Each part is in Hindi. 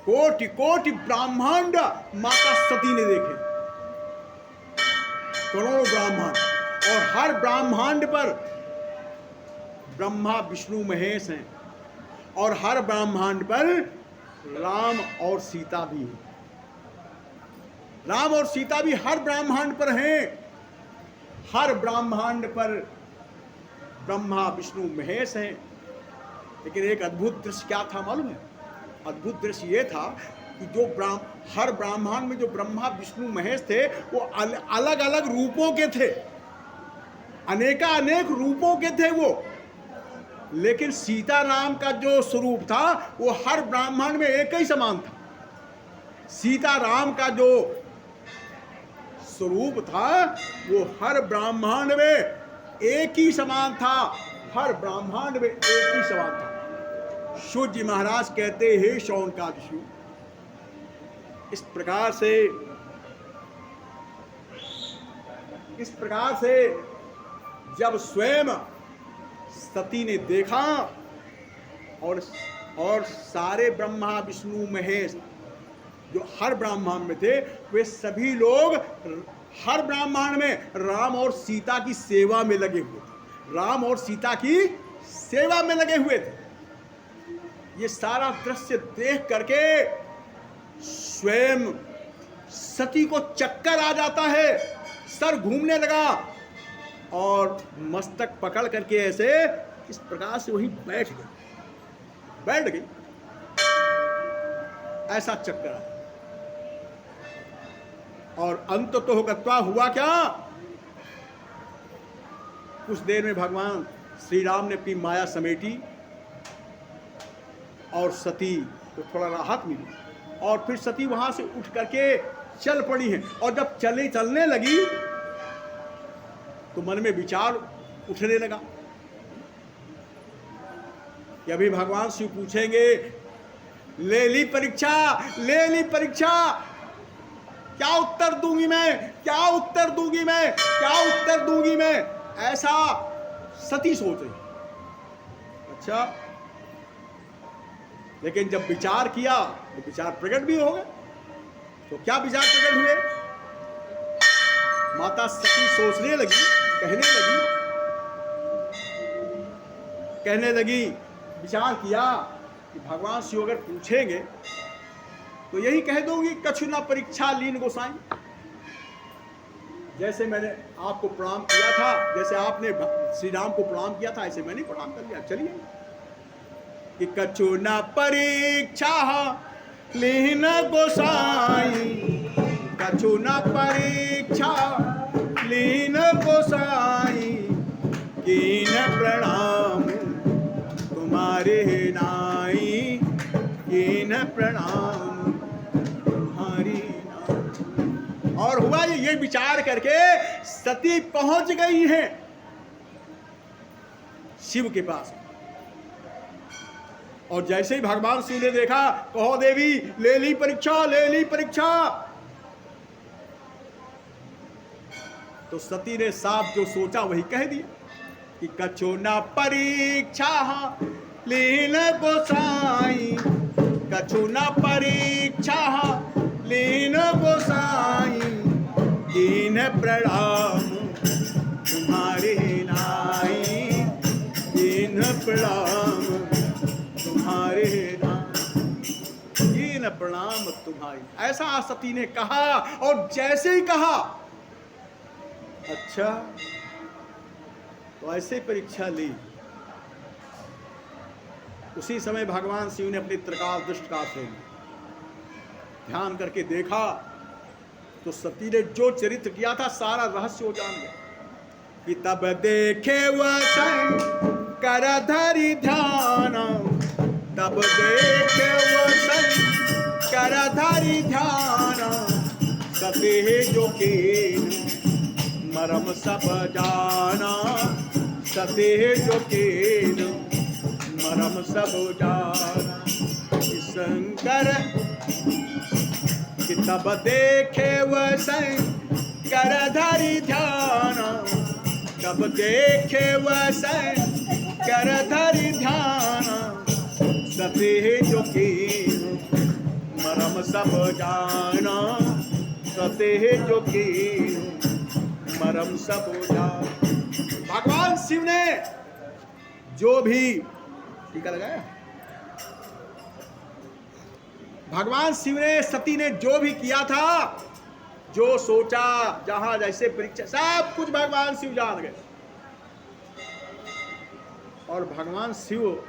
कोटि कोटि ब्रह्मांड माता सती ने देखे, करोड़ों ब्रह्मांड, और हर ब्रह्मांड पर ब्रह्मा विष्णु महेश हैं, और हर ब्रह्मांड पर राम और सीता भी हैं। राम और सीता भी हर ब्रह्मांड पर हैं। हर ब्रह्मांड पर ब्रह्मा विष्णु महेश हैं। लेकिन एक अद्भुत दृश्य क्या था मालूम है? अद्भुत दृश्य ये था कि जो हर ब्रह्मांड में जो ब्रह्मा विष्णु महेश थे वो अलग अलग रूपों के थे, अनेक रूपों के थे वो। लेकिन सीता राम का जो स्वरूप था वो हर ब्रह्मांड में एक ही समान था। सीता राम का जो स्वरूप था वो हर ब्रह्मांड में एक ही समान था, हर ब्रह्मांड में एक ही समान था। सूर्य जी महाराज कहते हैं शौनकादिषु, इस प्रकार से जब स्वयं सती ने देखा और सारे ब्रह्मा विष्णु महेश जो हर ब्रह्मांड में थे वे सभी लोग हर ब्रह्मांड में राम और सीता की सेवा में लगे हुए थे, राम और सीता की सेवा में लगे हुए थे। ये सारा दृश्य देख करके स्वयं सती को चक्कर आ जाता है, सर घूमने लगा और मस्तक पकड़ करके ऐसे इस प्रकार से वहीं बैठ गई। ऐसा चक्कर आया। और अंत तो गत्वा हुआ क्या? कुछ देर में भगवान श्री राम ने अपनी माया समेटी और सती को थोड़ा राहत मिली, और फिर सती वहां से उठ करके चल पड़ी है। और जब चलने लगी तो मन में विचार उठने लगा कि अभी भगवान शिव पूछेंगे, ले ली परीक्षा, क्या उत्तर दूंगी मैं, ऐसा सती सोच रही। अच्छा, लेकिन जब विचार किया तो विचार प्रकट भी हो गए। तो क्या विचार प्रकट हुए? माता सती सोचने लगी, कहने लगी, विचार किया कि भगवान शिव अगर पूछेंगे तो यही कह दूंगी, कछु ना परीक्षा लीन गोसाई। जैसे मैंने आपको प्रणाम किया था, जैसे आपने श्री राम को प्रणाम किया था, ऐसे मैंने प्रणाम कर लिया। चलिए कि कछु ना परीक्षा लीन गोसाई, कछु ना परीक्षा लीन गोसाई, कीन प्रणाम तुम्हारे नाई, कीन प्रणाम तुम्हारी नाई। और हुआ ये विचार करके सती पहुंच गई है शिव के पास। और जैसे ही भगवान शिव ने देखा, कहो देवी ले ली परीक्षा, तो सती ने साफ जो सोचा वही कह दिया कि कछु ना परीक्षा लीन गोसाई, कछु ना परीक्षा लीन गोसाई, कीन प्रणाम तुम्हारे नाई, कीन प्रणाम तुम्हारे नाई, कीन प्रणाम तुम्हारी। ऐसा सती ने कहा। और जैसे ही कहा, अच्छा तो ऐसे परीक्षा ली। उसी समय भगवान शिव ने अपनी त्रिकाल दृष्टि से ध्यान करके देखा तो सती ने जो चरित्र किया था सारा रहस्य हो जान गया कि तब देखे वह शंकर धरि ध्यान, तब देखे वह शंकर धरि ध्यान, सती जो कीन मरम सब जाना, सती जो कीन मरम सब जाना। शंकर कि तब देखे वह शंकर धरि ध्यान, तब देखे वह शंकर धरि ध्यान, सती जो कीन मरम सब जाना, सते जो कीन मरम सब जाना। भगवान शिव ने जो भी टीका लगाया, भगवान शिव ने सती ने जो भी किया था, जो सोचा, जहां जैसे परीक्षा, सब कुछ भगवान शिव जान गए। और भगवान शिव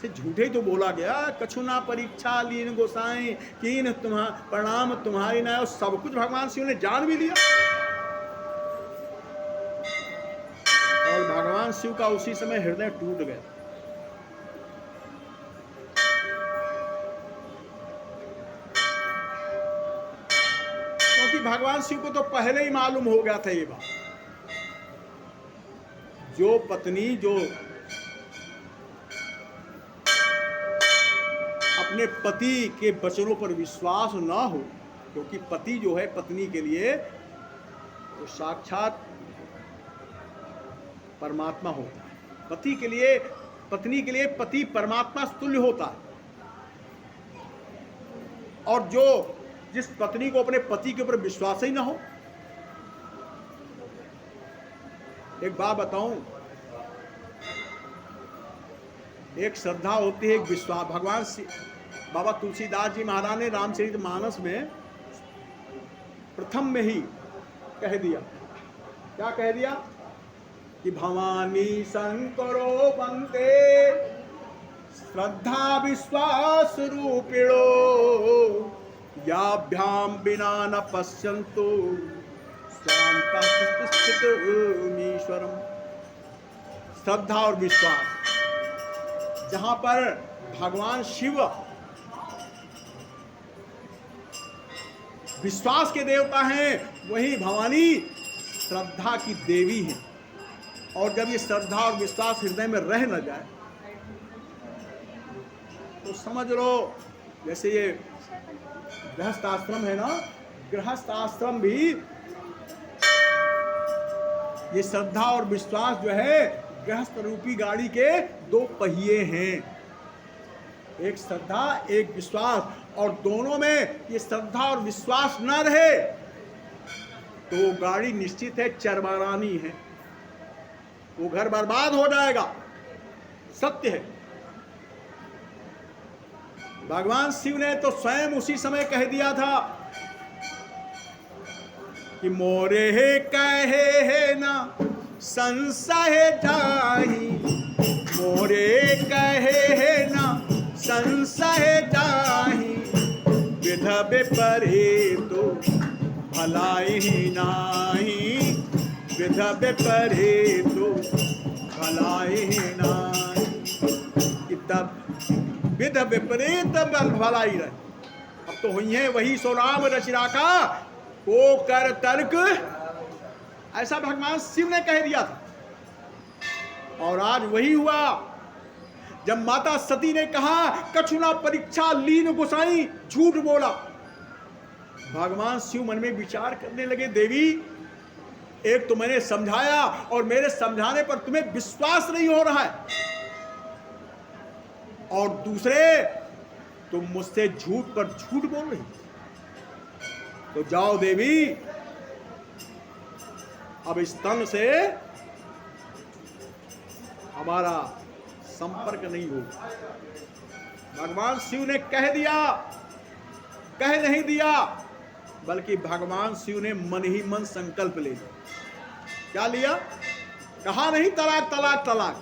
से झूठे तो बोला गया, कछु ना परीक्षा लीन गोसाई कीन प्रणाम तुम्हारी ना, और सब कुछ भगवान शिव ने जान भी लिया। और भगवान शिव का उसी समय हृदय टूट गया। क्योंकि भगवान शिव को तो पहले ही मालूम हो गया था ये बात। जो पत्नी जो अपने पति के वचनों पर विश्वास ना हो, क्योंकि पति जो है पत्नी के लिए तो साक्षात परमात्मा होता है। पति के लिए, पत्नी के लिए पति परमात्मा तुल्य होता है। और जो जिस पत्नी को अपने पति के ऊपर विश्वास ही ना हो, एक बात बताऊं, एक श्रद्धा होती है, एक विश्वास। भगवान बाबा तुलसीदास जी महाराज ने रामचरितमानस में प्रथम में ही कह दिया, क्या कह दिया कि भवानी शंकरो वंदे श्रद्धा विश्वास रूपिणो, याभ्याम बिना न पश्यन्तु ईश्वरम। श्रद्धा और विश्वास, जहां पर भगवान शिव विश्वास के देवता हैं, वही भवानी श्रद्धा की देवी है। और जब ये श्रद्धा और विश्वास हृदय में रह न जाए तो समझ लो, जैसे ये गृहस्थ आश्रम है ना, गृहस्थ आश्रम भी ये श्रद्धा और विश्वास जो है गृहस्थ रूपी गाड़ी के दो पहिए हैं, एक श्रद्धा एक विश्वास। और दोनों में ये श्रद्धा और विश्वास न रहे तो गाड़ी निश्चित है चरबारानी है, वो घर बर्बाद हो जाएगा, सत्य है। भगवान शिव ने तो स्वयं उसी समय कह दिया था कि मोरे हे कहे है ना संशय जाही, मोरे कहे है ना संशय जाही, विध विपरीत भलाई नाही, विध विपरीत भलाई नाही। विध विपरीत भलाई रहे। अब तो हुई है वही सो राम रचिराका को कर तर्क, ऐसा भगवान शिव ने कह दिया था। और आज वही हुआ, जब माता सती ने कहा कछुना परीक्षा लीन गोसाई, झूठ बोला। भगवान शिव मन में विचार करने लगे, देवी एक तो मैंने समझाया और मेरे समझाने पर तुम्हें विश्वास नहीं हो रहा है, और दूसरे तुम मुझसे झूठ पर झूठ बोल रही। तो जाओ देवी, अब इस तन से हमारा संपर्क नहीं होगा। भगवान शिव ने कह दिया, कह नहीं दिया, बल्कि भगवान शिव ने मन ही मन संकल्प ले लिया। क्या लिया? कहा नहीं तलाक तलाक तलाक,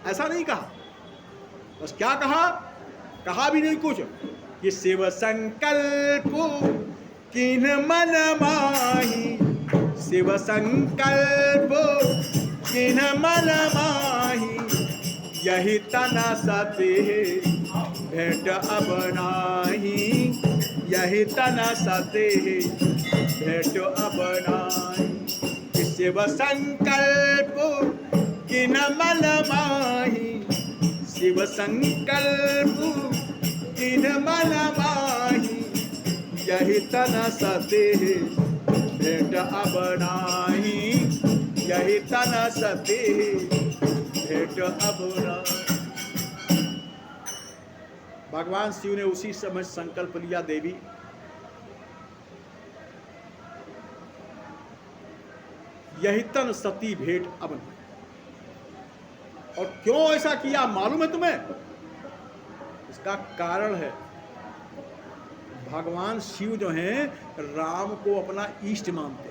ऐसा नहीं कहा। बस क्या कहा? कहा भी नहीं कुछ कि शिव संकल्प किन मन माही, शिव संकल्प किन मन माही, यही तना सते भेंट अब नाही, यही तना सते भेंट अब नाही। शिव संकल्प किन मन माही, शिव संकल्प किन मन माही, यही तना सते भेंट अब नाही, यही तना सते भेंट अब नाही। भगवान शिव ने उसी समय संकल्प लिया, देवी यही तन सती भेंट अबन। और क्यों ऐसा किया मालूम है तुम्हें? इसका कारण है, भगवान शिव जो हैं राम को अपना इष्ट मानते,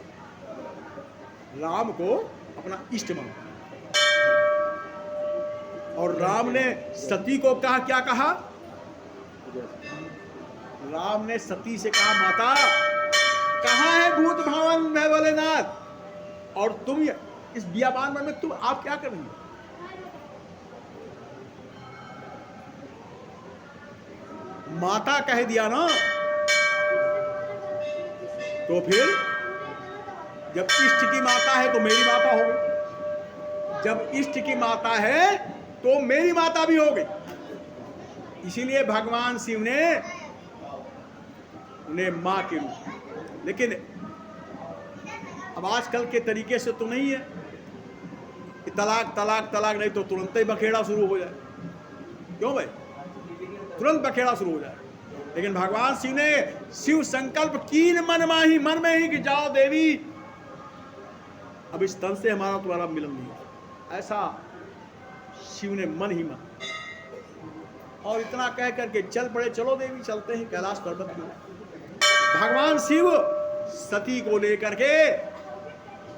राम को अपना इष्ट मानते। और राम ने सती को कहा, क्या कहा? राम ने सती से कहा, माता कहाँ है भूत भावन में भोलेनाथ, और तुम इस बियाबान में तुम आप क्या कर रही हो? माता कह दिया ना, तो फिर जब इष्ट की माता है तो मेरी माता हो गई, जब इष्ट की माता है तो मेरी माता भी हो गई। इसीलिए भगवान शिव ने उन्हें मां के रूप। लेकिन अब आजकल के तरीके से तो नहीं है कि तलाक तलाक तलाक, नहीं तो तुरंत ही बखेड़ा शुरू हो जाए। क्यों भाई? तुरंत बखेड़ा शुरू हो जाए। लेकिन भगवान शिव ने शिव संकल्प कीन मन माही, मन में ही कि जाओ देवी, अब इस तन से हमारा तुम्हारा मिलन नहीं है। ऐसा शिव ने मन ही मन, और इतना कह करके चल पड़े, चलो देवी चलते हैं कैलाश पर्वत की। भगवान शिव सती को लेकर के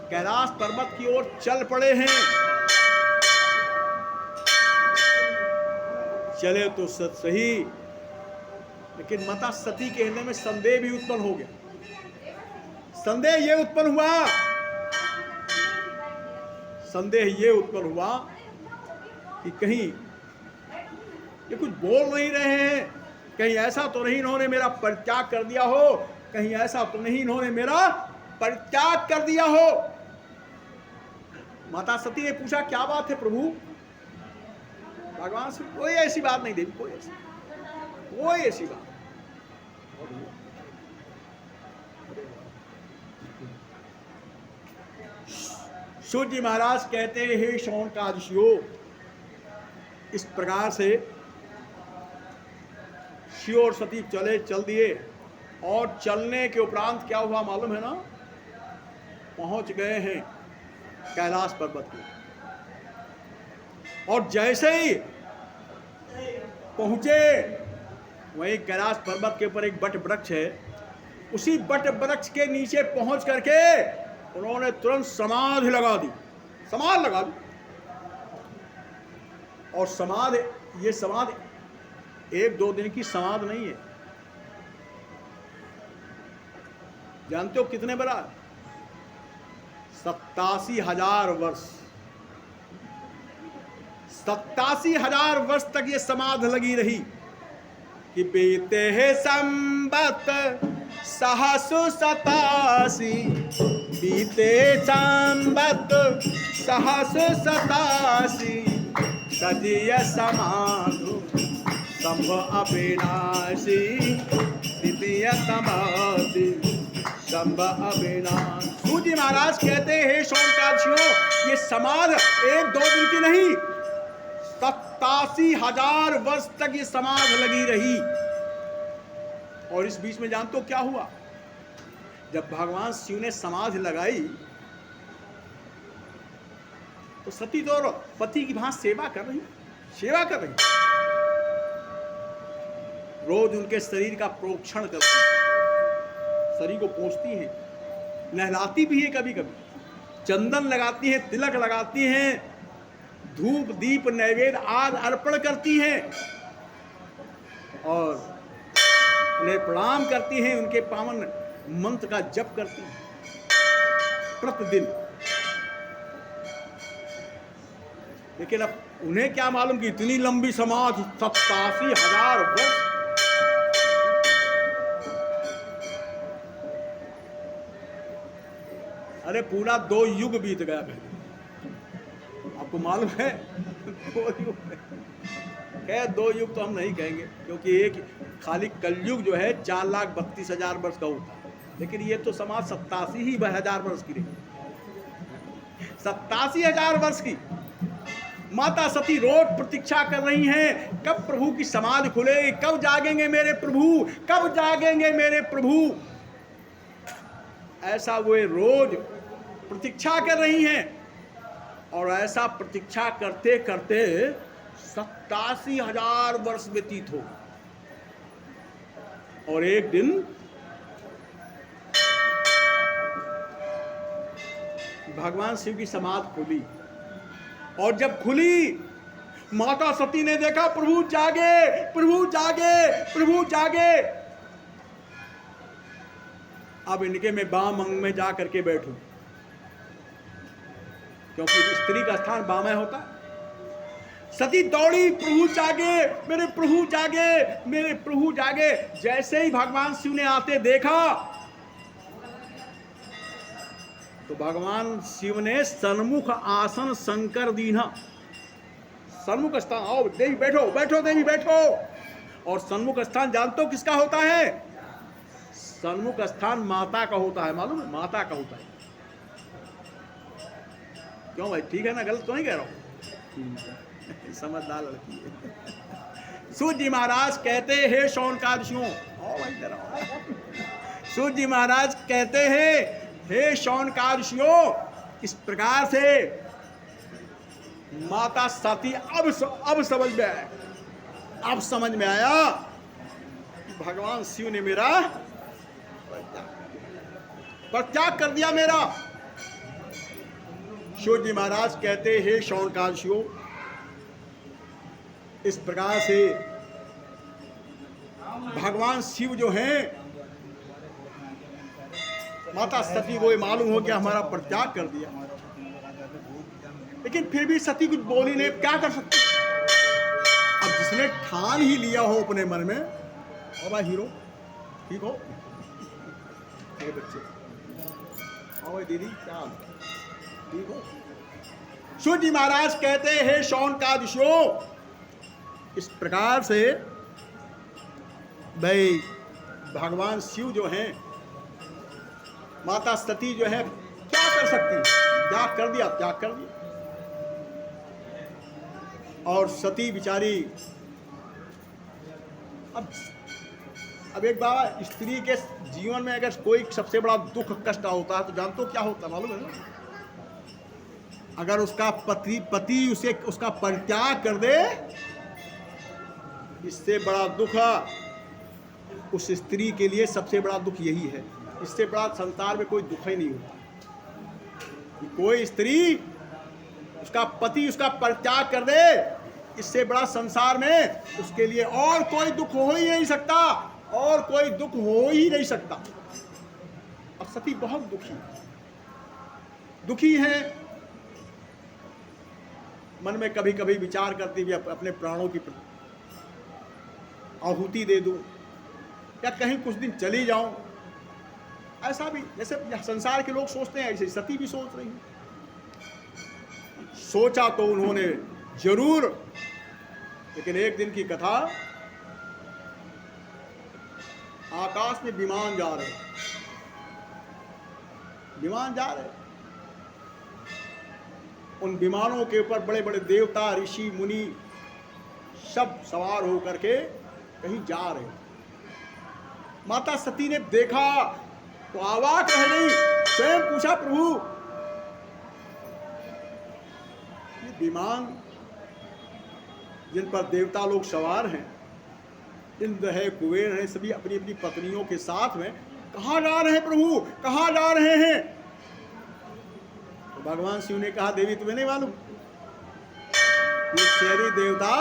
कैलाश पर्वत की ओर चल पड़े हैं। चले तो सही, लेकिन माता सती के हृदय में संदेह भी उत्पन्न हो गया। संदेह ये उत्पन्न हुआ, संदेह ये उत्पन्न हुआ कि कहीं ये कुछ बोल नहीं रहे हैं, कहीं ऐसा तो नहीं इन्होंने मेरा परित्याग कर दिया हो, कहीं ऐसा तो नहीं इन्होंने मेरा परित्याग कर दिया हो। माता सती ने पूछा, क्या बात है प्रभु? भगवान से, कोई ऐसी बात नहीं देवी, कोई ऐसी बात। सूर्य जी महाराज कहते हैं, हे शौनकादिशियो, इस प्रकार से शिव और सती चल दिए। और चलने के उपरांत क्या हुआ मालूम है ना? पहुंच गए हैं कैलाश पर्वत पे। और जैसे ही पहुंचे, वहीं कैलाश पर्वत के ऊपर एक बट वृक्ष है, उसी बट वृक्ष के नीचे पहुंच करके उन्होंने तुरंत समाधि लगा दी, समाधि लगा दी। और समाधि, ये समाधि 1-2 दिन की समाधि नहीं है। जानते हो कितने बड़ा? 87,000 वर्ष, 87,000 वर्ष तक ये समाधि लगी रही कि बीते है संबत 687, बीते संबत 687, सजिय समाधु संभ अविनाशी, द्वितीय समाधि संभ अविनाशी। सूर्य महाराज कहते हैं, हे शौनकादिशियों, ये समाधि 1-2 दिन की नहीं, 87,000 वर्ष तक ये समाधि लगी रही। और इस बीच में जानते हो क्या हुआ? जब भगवान शिव ने समाधि लगाई तो सती तो पति की भांति सेवा कर रही, रोज उनके शरीर का प्रोक्षण करती है, शरीर को पोंछती हैं, नहलाती भी है, कभी कभी चंदन लगाती हैं, तिलक लगाती हैं, धूप दीप नैवेद्य आदि अर्पण करती हैं, और उन्हें प्रणाम करती हैं, उनके पावन मंत्र का जप करती हैं प्रतिदिन। लेकिन अब उन्हें क्या मालूम कि इतनी लंबी समाधि 87,000 वर्ष, अरे पूरा 2 युग बीत गया पहले। आपको मालूम है 2 युग, खैर 2 युग तो हम नहीं कहेंगे, क्योंकि एक खाली कलयुग जो है 4,32,000 वर्ष का होता है, लेकिन ये तो समाज 87,000 वर्ष की रही, 87,000 वर्ष की। माता सती रोज प्रतीक्षा कर रही हैं, कब प्रभु की समाधि खुलेगी, कब जागेंगे मेरे प्रभु, कब जागेंगे मेरे प्रभु। ऐसा वे रोज प्रतीक्षा कर रही हैं। और ऐसा प्रतीक्षा करते करते 87,000 वर्ष व्यतीत हो। और एक दिन भगवान शिव की समाधि खुली, और जब खुली माता सती ने देखा प्रभु जागे, प्रभु जागे, प्रभु जागे। अब इनके मैं बाम अंग में जा करके बैठूं, क्योंकि स्त्री का स्थान बाम होता। सती दौड़ी, प्रभु जागे, मेरे प्रभु जागे, मेरे प्रभु जागे। जैसे ही भगवान शिव ने आते देखा तो भगवान शिव ने सन्मुख आसन शंकर दीना। सन्मुख स्थान, आओ देवी बैठो, बैठो देवी बैठो। और सन्मुख स्थान जानते हो किसका होता है? सन्मुख स्थान माता का होता है, मालूम है? माता का होता है। क्यों भाई, ठीक है ना? गलत तो नहीं कह रहा हूं? समझदार लड़की है। सूर्य जी महाराज कहते हैं शौनकादियों, आओ भाई जरा। सूर्य जी महाराज कहते हैं हे शौनकादियों, इस प्रकार से माता सती अब समझ में आया, अब समझ में आया भगवान शिव ने मेरा परित्याग कर दिया मेरा। शिव जी महाराज कहते हे शौनकादियों, इस प्रकार से भगवान शिव जो हैं, माता सती को ये मालूम हो गया हमारा परित्याग कर दिया, लेकिन फिर भी सती कुछ बोली नहीं, क्या कर सकती। अब जिसने ठान ही लिया हो अपने मन में, ओ भाई हीरो ठीक हो, ये बच्चे आओ भाई दीदी, क्या ठीक हो। शिव जी महाराज कहते हैं शौनकादियों, इस प्रकार से भाई भगवान शिव जो हैं, माता सती जो है क्या कर सकती, त्याग कर दिया, त्याग कर दिया। और सती बिचारी, अब एक बाबा, स्त्री के जीवन में अगर कोई सबसे बड़ा दुख कष्ट होता है तो जानते हो क्या होता है, मालूम है ना? अगर उसका पति उसे उसका परित्याग कर दे, इससे बड़ा दुख उस स्त्री के लिए सबसे बड़ा दुख यही है। इससे बड़ा संसार में कोई दुख ही नहीं होता कि कोई स्त्री उसका पति उसका परित्याग कर दे। इससे बड़ा संसार में उसके लिए और कोई दुख हो ही नहीं सकता, और कोई दुख हो ही नहीं सकता। अब सती बहुत दुखी है, मन में कभी कभी विचार करती हुई अपने प्राणों की आहुति दे दूं, या कहीं कुछ दिन चली जाऊं। ऐसा भी जैसे संसार के लोग सोचते हैं, ऐसे सती भी सोच रही है। सोचा तो उन्होंने जरूर, लेकिन एक दिन की कथा, आकाश में विमान जा रहे, उन विमानों के ऊपर बड़े बड़े देवता ऋषि मुनि सब सवार होकर के कहीं जा रहे। माता सती ने देखा तो अवाक रह गई, स्वयं पूछा प्रभु, ये विमान जिन पर देवता लोग सवार हैं, इंद्र है, कुबेर है, सभी अपनी अपनी पत्नियों के साथ में कहाँ जा रहे हैं प्रभु, कहाँ जा रहे हैं? तो भगवान शिव ने कहा, देवी तुम्हें नहीं मालूम, ये शहरी देवता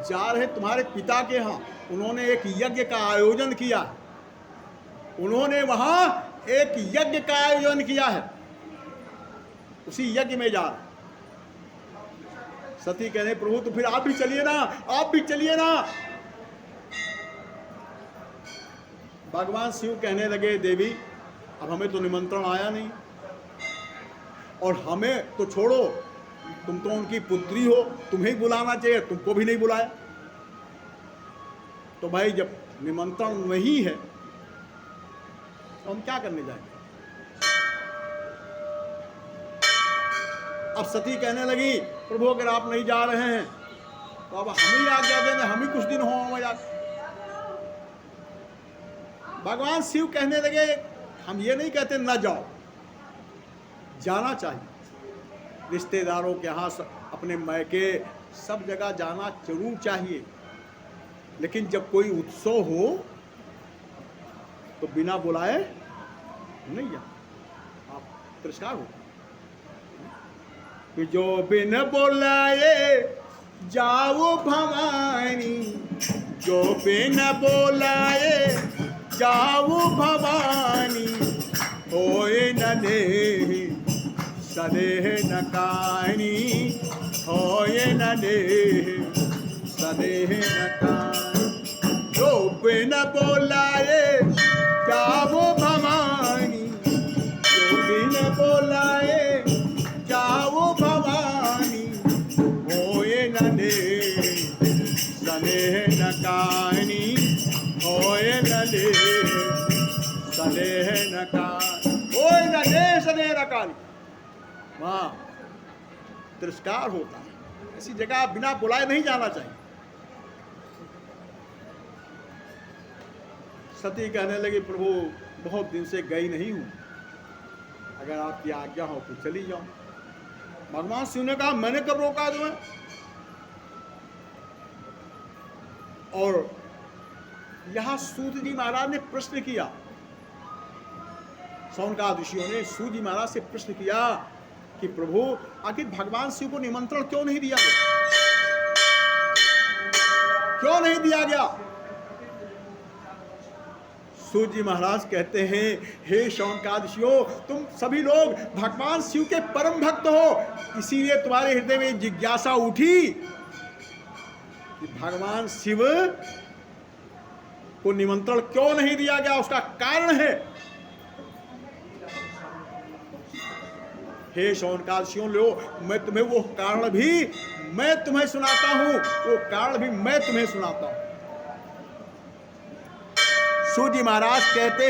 जा रहे तुम्हारे पिता के यहाँ। उन्होंने एक यज्ञ का आयोजन किया, उन्होंने वहां एक यज्ञ का आयोजन किया है, उसी यज्ञ में जा रहे। सती कहने प्रभु तो फिर आप भी चलिए ना, आप भी चलिए ना। भगवान शिव कहने लगे, देवी अब हमें तो निमंत्रण आया नहीं, और हमें तो छोड़ो, तुम तो उनकी पुत्री हो, तुम्हें ही बुलाना चाहिए, तुमको भी नहीं बुलाया। तो भाई जब निमंत्रण नहीं है तो हम क्या करने जाएंगे? अब सती कहने लगी, प्रभु अगर आप नहीं जा रहे हैं तो अब हम ही आज्ञा देंगे, हम ही कुछ दिन हो हमारे। भगवान शिव कहने लगे हम ये नहीं कहते न जाओ, जाना चाहिए। रिश्तेदारों के यहाँ, अपने मैके, सब जगह जाना जरूर चाहिए, लेकिन जब कोई उत्सव हो तो बिना बुलाए नहीं जा, आप तिरस्कार हो। कि जो बिन बुलाए जाओ भवानी, जो बिन बुलाए जाओ भवानी, होए न देह सदेह न कानी, होए न देह सदेह न कानी। जो बिन बुलाए जाओ भवानी, जो बिन बुलाए जाओ भवानी, होए न देह सदेह न कानी, होए न देह सदेह न कानी, होए न देह सदेह न कानी। वहाँ तिरस्कार होता है, ऐसी जगह बिना बुलाए नहीं जाना चाहिए। सती कहने लगी प्रभु बहुत दिन से गई नहीं हूं, अगर आपकी आज्ञा हो तो चली जाओ। भगवान शिव ने कहा मैंने कब रोका तुम्हें? और यहां सूत जी महाराज ने प्रश्न किया, सौनकादि ऋषियों ने सूत जी महाराज से प्रश्न किया कि प्रभु आखिर भगवान शिव को निमंत्रण क्यों नहीं दिया गया, क्यों नहीं दिया गया? सूत जी महाराज कहते हैं हे शौनकादि ऋषियों, तुम सभी लोग भगवान शिव के परम भक्त हो, इसीलिए तुम्हारे हृदय में जिज्ञासा उठी कि भगवान शिव को निमंत्रण क्यों नहीं दिया गया, उसका कारण है। हे शौनकादि ऋषियों, लो मैं तुम्हें वो कारण भी मैं तुम्हें सुनाता हूं, वो कारण भी मैं तुम्हें सुनाता हूं। सूत जी महाराज कहते